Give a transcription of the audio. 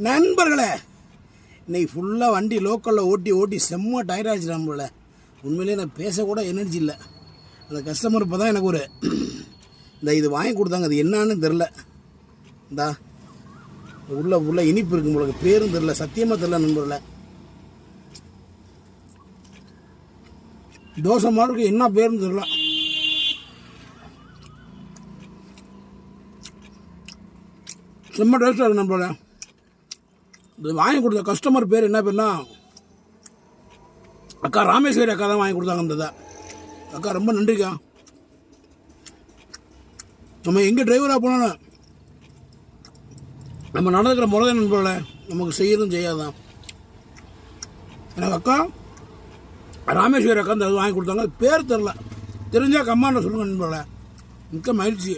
நண்பர்களே, இன்னைக்கு ஃபுல்லாக வண்டி லோக்கலில் ஓட்டி செம்ம டயர்ட் ஆகிடுச்சு நம்மள. உண்மையிலே நான் பேசக்கூட எனர்ஜி இல்லை. அந்த கஸ்டமர் இப்போ தான் எனக்கு ஒரு இது வாங்கி கொடுத்தாங்க. அது என்னான்னு தெரில. இந்தா உள்ள இனிப்பு இருக்கு, உங்களுக்கு பேரும் தெரில, சத்தியமாக தெரில நண்பர்களே. தோசை மாதிரி என்ன பேருன்னு தெரில. செம்ம டேஸ்டாக இருக்கு நண்பர்களே. இது வாங்கி கொடுத்த கஸ்டமர் பேர் என்ன பேர்னா அக்கா ராமேஸ்வரி அக்கா தான் வாங்கி கொடுத்தாங்க. இந்த அக்கா ரொம்ப நன்றிக்கா. நம்ம எங்கே டிரைவராக போனாலும் நம்ம நடந்துக்கிற முறை நண்பர்களே, நமக்கு செய்யறதும் செய்யாதான். எனக்கு அக்கா ராமேஸ்வரி அக்கா இந்த வாங்கி கொடுத்தாங்க. பேர் தெரில, தெரிஞ்சால் கம்மாண்ட சொல்லுங்கள் நண்பர்களே. மிக்க மகிழ்ச்சி.